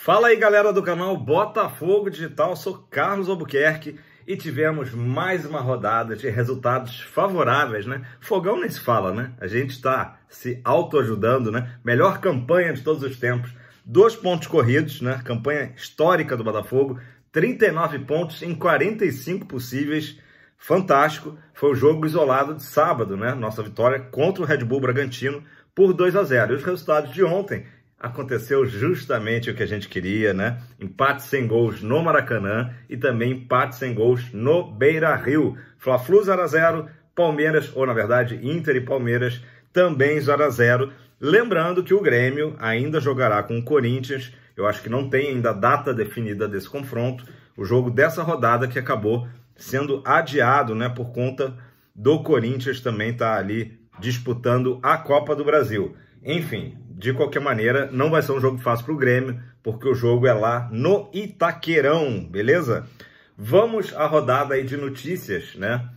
Fala aí, galera do canal Botafogo Digital, sou Carlos Albuquerque e tivemos mais uma rodada de resultados favoráveis, né? Fogão nem se fala, né? A gente está se autoajudando, né? Melhor campanha de todos os tempos, 2 pontos corridos, né? Campanha histórica do Botafogo, 39 pontos em 45 possíveis, fantástico. Foi o jogo isolado de sábado, né? Nossa vitória contra o Red Bull Bragantino por 2-0. E os resultados de ontem aconteceu justamente o que a gente queria, né? Empate sem gols no Maracanã e também empate sem gols no Beira-Rio. Fla-Flu 0-0, Palmeiras, ou na verdade Inter e Palmeiras, também 0-0. Lembrando que o Grêmio ainda jogará com o Corinthians. Eu acho que não tem ainda data definida desse confronto. O jogo dessa rodada que acabou sendo adiado, né? Por conta do Corinthians também estar ali disputando a Copa do Brasil. Enfim, de qualquer maneira, não vai ser um jogo fácil para o Grêmio, porque o jogo é lá no Itaquerão, beleza? Vamos à rodada aí de notícias, né?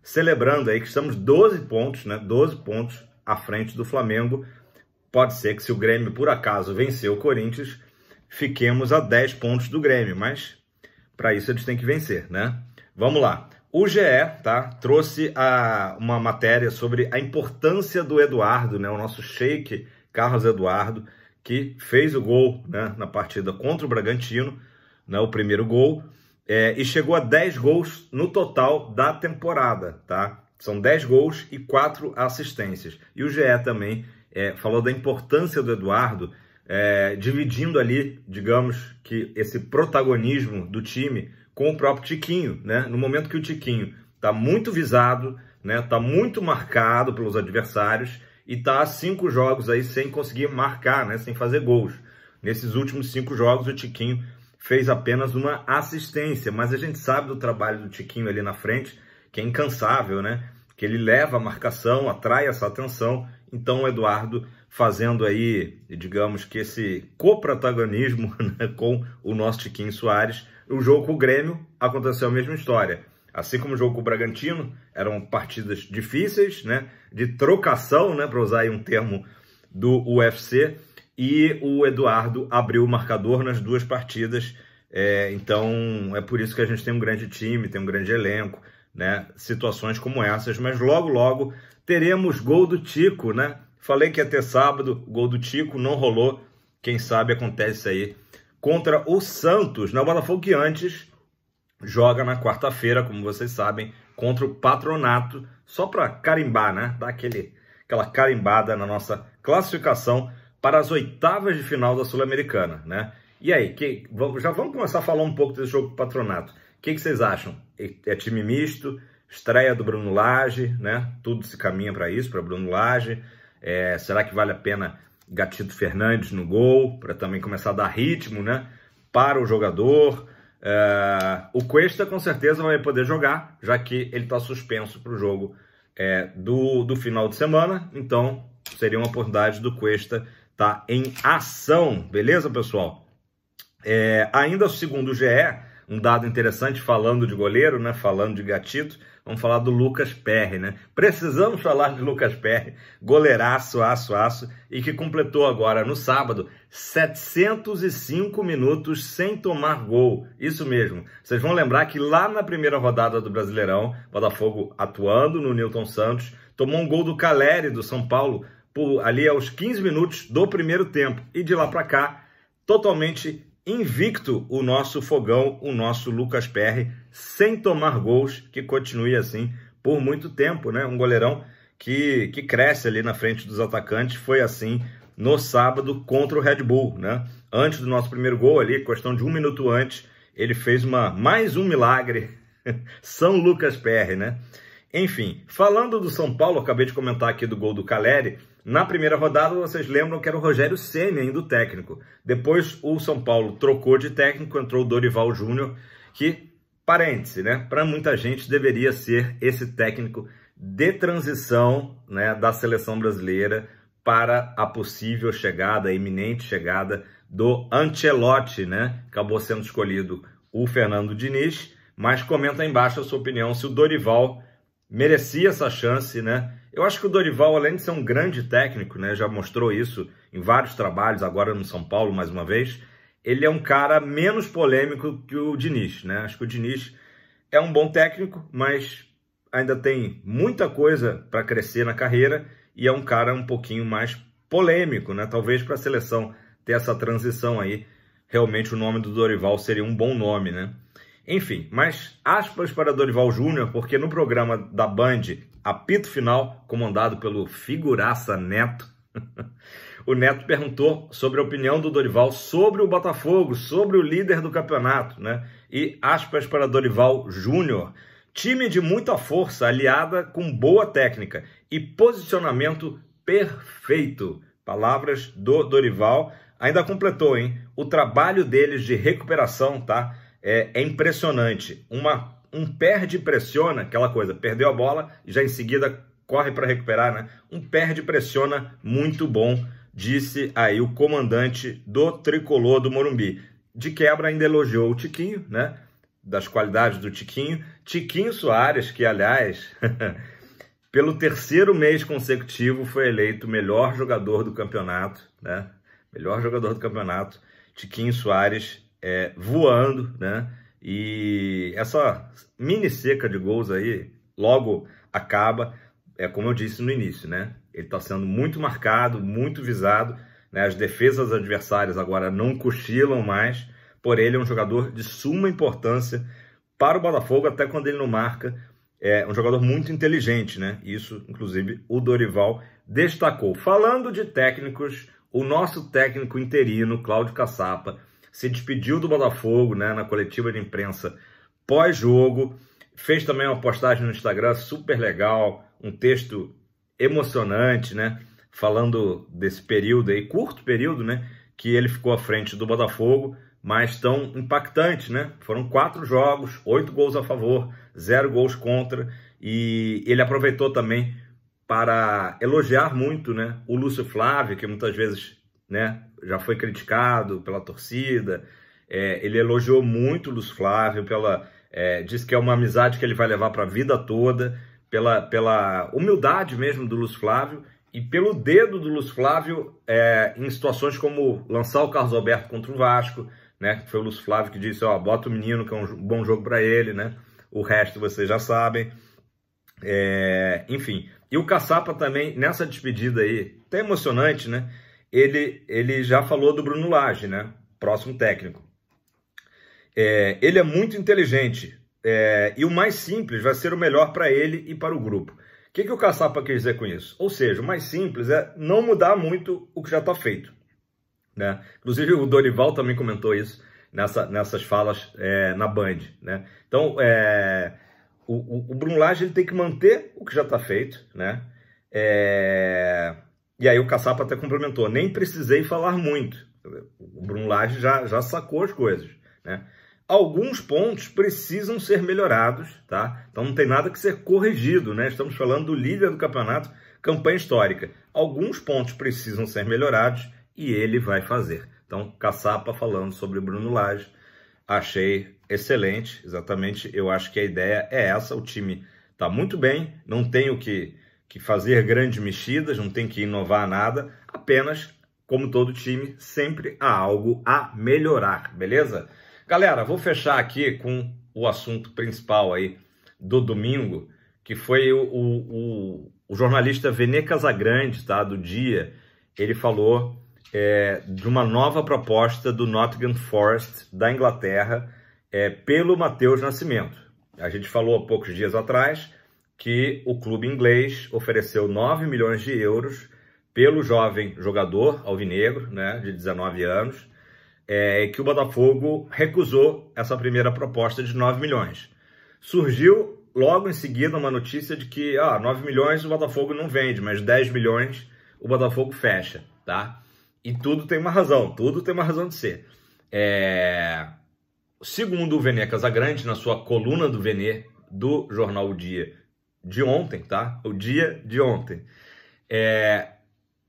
Celebrando aí que estamos 12 pontos, né? 12 pontos à frente do Flamengo. Pode ser que se o Grêmio, por acaso, vencer o Corinthians, fiquemos a 10 pontos do Grêmio, mas para isso eles têm que vencer, né? Vamos lá. O GE, tá, trouxe uma matéria sobre a importância do Eduardo, né, o nosso Sheik Carlos Eduardo, que fez o gol, né, na partida contra o Bragantino, né, o primeiro gol, e chegou a 10 gols no total da temporada, tá? São 10 gols e 4 assistências. E o GE também falou da importância do Eduardo, dividindo ali, digamos, que esse protagonismo do time com o próprio Tiquinho, né? No momento que o Tiquinho está muito visado, né? Está muito marcado pelos adversários e está há 5 jogos aí sem conseguir marcar, né? Sem fazer gols. Nesses últimos 5 jogos o Tiquinho fez apenas uma assistência, mas a gente sabe do trabalho do Tiquinho ali na frente, que é incansável, né? Que ele leva a marcação, atrai essa atenção. Então o Eduardo fazendo aí, digamos que esse coprotagonismo, né, com o nosso Tiquinho Soares. O jogo com o Grêmio aconteceu a mesma história. Assim como o jogo com o Bragantino, eram partidas difíceis, né, de trocação, né, para usar aí um termo do UFC, e o Eduardo abriu o marcador nas 2 partidas. Então é por isso que a gente tem um grande time, tem um grande elenco, né, situações como essas, mas logo, logo teremos gol do Tico, né? Falei que ia ter sábado, gol do Tico, não rolou. Quem sabe acontece aí contra o Santos, né? O Botafogo que antes joga na quarta-feira, como vocês sabem, contra o Patronato, só para carimbar, né? Dar aquela carimbada na nossa classificação para as oitavas de final da Sul-Americana, né? E aí, já vamos começar a falar um pouco desse jogo com o Patronato. O que vocês acham? É time misto? Estreia do Bruno Lage, né? Tudo se caminha para isso, para Bruno Lage. Será que vale a pena Gatito Fernandes no gol, para também começar a dar ritmo, né, para o jogador? O Cuesta com certeza vai poder jogar, já que ele está suspenso para o jogo do final de semana. Então seria uma oportunidade do Cuesta estar em ação, beleza, pessoal? Ainda segundo o GE, um dado interessante falando de goleiro, né, falando de Gatito, vamos falar do Lucas Perry, né? Precisamos falar de Lucas Perry, goleiraço, aço, e que completou agora no sábado 705 minutos sem tomar gol. Isso mesmo. Vocês vão lembrar que lá na primeira rodada do Brasileirão, Botafogo atuando no Nilton Santos, tomou um gol do Caleri do São Paulo ali aos 15 minutos do primeiro tempo. E de lá para cá, totalmente invicto o nosso Fogão, o nosso Lucas Perry, sem tomar gols, que continue assim por muito tempo, né? Um goleirão que cresce ali na frente dos atacantes. Foi assim no sábado contra o Red Bull, né? Antes do nosso primeiro gol ali, questão de 1 minuto antes, ele fez mais um milagre. São Lucas Perry, né? Enfim, falando do São Paulo, acabei de comentar aqui do gol do Caleri. Na primeira rodada, vocês lembram que era o Rogério Ceni ainda o técnico. Depois o São Paulo trocou de técnico, entrou o Dorival Júnior, que, parêntese, né, para muita gente deveria ser esse técnico de transição, né, da seleção brasileira para a possível chegada, a iminente chegada do Ancelotti, né? Acabou sendo escolhido o Fernando Diniz, mas comenta aí embaixo a sua opinião se o Dorival merecia essa chance, né? Eu acho que o Dorival, além de ser um grande técnico, né, já mostrou isso em vários trabalhos, agora no São Paulo, mais uma vez, ele é um cara menos polêmico que o Diniz, né? Acho que o Diniz é um bom técnico, mas ainda tem muita coisa para crescer na carreira e é um cara um pouquinho mais polêmico, né? Talvez para a seleção ter essa transição aí, realmente o nome do Dorival seria um bom nome, né? Enfim, mas aspas para Dorival Júnior, porque no programa da Band, Apito Final, comandado pelo figuraça Neto, o Neto perguntou sobre a opinião do Dorival sobre o Botafogo, sobre o líder do campeonato, né? E aspas para Dorival Júnior: time de muita força, aliada com boa técnica e posicionamento perfeito. Palavras do Dorival. Ainda completou, hein? O trabalho deles de recuperação, tá? É impressionante. Um perde e pressiona, aquela coisa, perdeu a bola e já em seguida corre para recuperar, né? Um perde e pressiona muito bom, disse aí o comandante do Tricolor do Morumbi. De quebra ainda elogiou o Tiquinho, né? Das qualidades do Tiquinho. Tiquinho Soares, que aliás, pelo terceiro mês consecutivo foi eleito o melhor jogador do campeonato, né? Melhor jogador do campeonato. Tiquinho Soares voando, né? E essa mini seca de gols aí logo acaba, como eu disse no início, né? Ele está sendo muito marcado, muito visado, né? As defesas adversárias agora não cochilam mais, porém ele é um jogador de suma importância para o Botafogo, até quando ele não marca. É um jogador muito inteligente, né? Isso, inclusive, o Dorival destacou. Falando de técnicos, o nosso técnico interino, Cláudio Caçapa, se despediu do Botafogo, né, na coletiva de imprensa pós-jogo, fez também uma postagem no Instagram super legal, um texto emocionante, né, falando desse período aí, curto período, né, que ele ficou à frente do Botafogo, mas tão impactante, né? Foram 4 jogos, 8 gols a favor, 0 gols contra, e ele aproveitou também para elogiar muito, né, o Lúcio Flávio, que muitas vezes, né, já foi criticado pela torcida. Ele elogiou muito o Lúcio Flávio, disse que é uma amizade que ele vai levar para a vida toda, pela humildade mesmo do Lúcio Flávio e pelo dedo do Lúcio Flávio em situações como lançar o Carlos Alberto contra o Vasco, né, que foi o Lúcio Flávio que disse, ó, bota o menino que é um bom jogo para ele, né, o resto vocês já sabem. Enfim, e o Caçapa também, nessa despedida aí, até emocionante, né, ele já falou do Bruno Lage, né, próximo técnico. Ele é muito inteligente, e o mais simples vai ser o melhor para ele e para o grupo. O que o Caçapa quer dizer com isso? Ou seja, o mais simples é não mudar muito o que já está feito, né? Inclusive o Dorival também comentou isso nessas falas na Band, né? Então, o Bruno Lage ele tem que manter o que já está feito, né? E aí o Caçapa até complementou, nem precisei falar muito. O Bruno Lage já sacou as coisas, né? Alguns pontos precisam ser melhorados, tá? Então não tem nada que ser corrigido, né? Estamos falando do líder do campeonato, campanha histórica. Alguns pontos precisam ser melhorados e ele vai fazer. Então, Caçapa falando sobre o Bruno Lage, achei excelente, exatamente. Eu acho que a ideia é essa, o time está muito bem, não tem o que fazer grandes mexidas, não tem que inovar nada, apenas, como todo time, sempre há algo a melhorar, beleza? Galera, vou fechar aqui com o assunto principal aí do domingo, que foi o jornalista Vene Casagrande, tá, do Dia. Ele falou de uma nova proposta do Nottingham Forest da Inglaterra pelo Matheus Nascimento. A gente falou há poucos dias atrás que o clube inglês ofereceu 9 milhões de euros pelo jovem jogador alvinegro, né, de 19 anos, que o Botafogo recusou essa primeira proposta de 9 milhões. Surgiu logo em seguida uma notícia de que 9 milhões o Botafogo não vende, mas 10 milhões o Botafogo fecha, tá? E tudo tem uma razão de ser. Segundo o Vene Casagrande, na sua coluna do Vene, do jornal O Dia de ontem, tá? O Dia de ontem.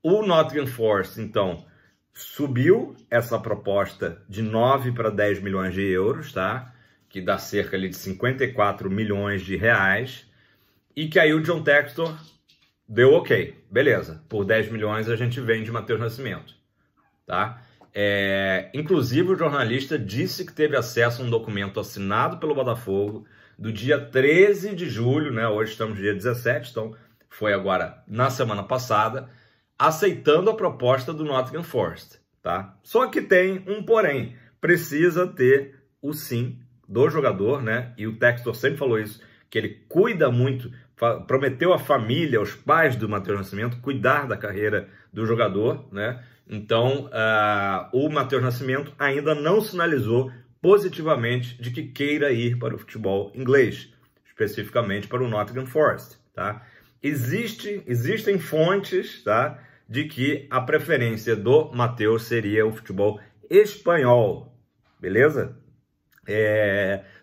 O Nottingham Forest, então, subiu essa proposta de 9 para 10 milhões de euros, tá? Que dá cerca ali de 54 milhões de reais. E que aí o John Textor deu ok. Beleza, por 10 milhões a gente vende Matheus Nascimento, tá? Inclusive, o jornalista disse que teve acesso a um documento assinado pelo Botafogo do dia 13 de julho, né? Hoje estamos no dia 17, então foi agora na semana passada, aceitando a proposta do Nottingham Forest, tá? Só que tem um porém, precisa ter o sim do jogador, né? E o Textor sempre falou isso, que ele cuida muito, prometeu à família, aos pais do Matheus Nascimento, cuidar da carreira do jogador, né? Então, o Matheus Nascimento ainda não sinalizou positivamente de que queira ir para o futebol inglês, especificamente para o Nottingham Forest, tá? Existem fontes, tá, de que a preferência do Matheus seria o futebol espanhol, beleza?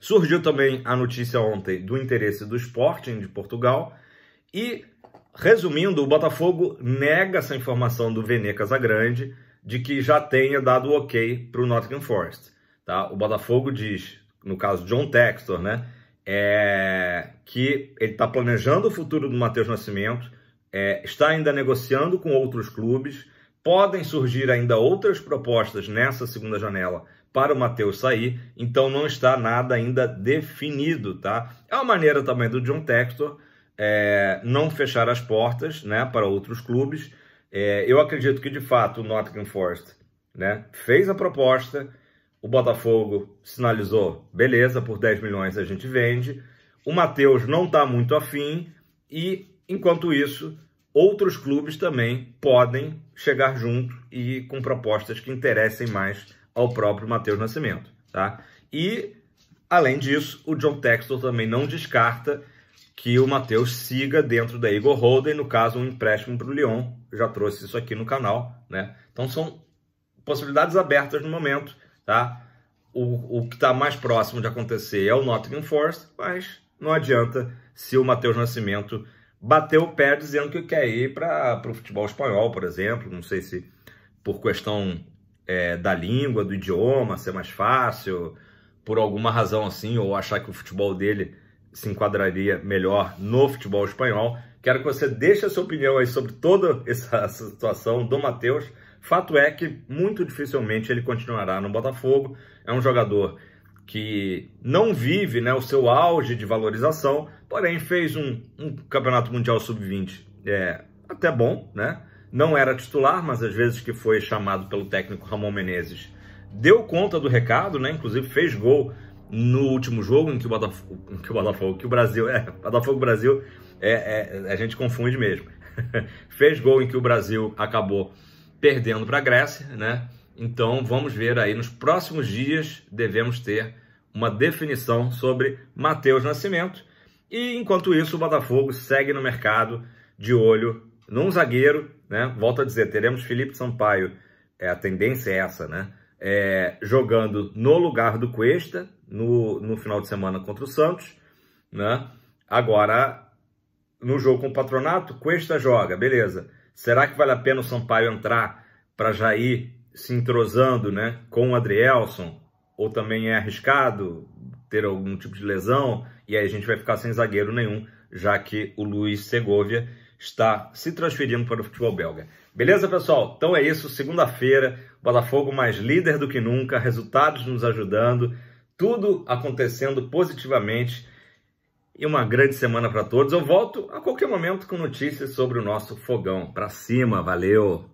Surgiu também a notícia ontem do interesse do Sporting de Portugal e, resumindo, o Botafogo nega essa informação do Vene Casagrande de que já tenha dado o ok para o Nottingham Forest. Tá? O Botafogo diz, no caso John Textor, né, que ele está planejando o futuro do Matheus Nascimento, está ainda negociando com outros clubes, podem surgir ainda outras propostas nessa segunda janela para o Matheus sair, então não está nada ainda definido. Tá? É uma maneira também do John Textor não fechar as portas, né, para outros clubes. Eu acredito que, de fato, o Nottingham Forest, né, fez a proposta, o Botafogo sinalizou, beleza, por 10 milhões a gente vende, o Matheus não está muito afim e, enquanto isso, outros clubes também podem chegar junto e com propostas que interessem mais ao próprio Matheus Nascimento. Tá? E, além disso, o John Textor também não descarta que o Matheus siga dentro da Igor Holden, no caso, um empréstimo para o Lyon. Eu já trouxe isso aqui no canal, né? Então, são possibilidades abertas no momento, tá? O que está mais próximo de acontecer é o Nottingham Forest, mas não adianta se o Matheus Nascimento bater o pé dizendo que quer ir para o futebol espanhol, por exemplo. Não sei se por questão da língua, do idioma, ser mais fácil, por alguma razão assim, ou achar que o futebol dele se enquadraria melhor no futebol espanhol. Quero que você deixe a sua opinião aí sobre toda essa situação do Matheus. Fato é que muito dificilmente ele continuará no Botafogo. É um jogador que não vive, né, o seu auge de valorização, porém fez um Campeonato Mundial Sub-20 até bom, né? Não era titular, mas às vezes que foi chamado pelo técnico Ramon Menezes, deu conta do recado, né? Inclusive fez gol no último jogo em que o Brasil, Botafogo-Brasil, a gente confunde mesmo. Fez gol em que o Brasil acabou perdendo para a Grécia, né? Então vamos ver aí nos próximos dias, devemos ter uma definição sobre Matheus Nascimento. E enquanto isso, o Botafogo segue no mercado de olho num zagueiro, né? Volto a dizer, teremos Felipe Sampaio, a tendência é essa, né? Jogando no lugar do Cuesta no final de semana contra o Santos, né? Agora, no jogo com o Patronato, Cuesta joga, beleza. Será que vale a pena o Sampaio entrar para já ir se entrosando, né, com o Adrielson? Ou também é arriscado ter algum tipo de lesão e aí a gente vai ficar sem zagueiro nenhum, já que o Luiz Segovia está se transferindo para o futebol belga. Beleza, pessoal? Então é isso, segunda-feira, Botafogo mais líder do que nunca, resultados nos ajudando, tudo acontecendo positivamente e uma grande semana para todos. Eu volto a qualquer momento com notícias sobre o nosso fogão. Para cima, valeu!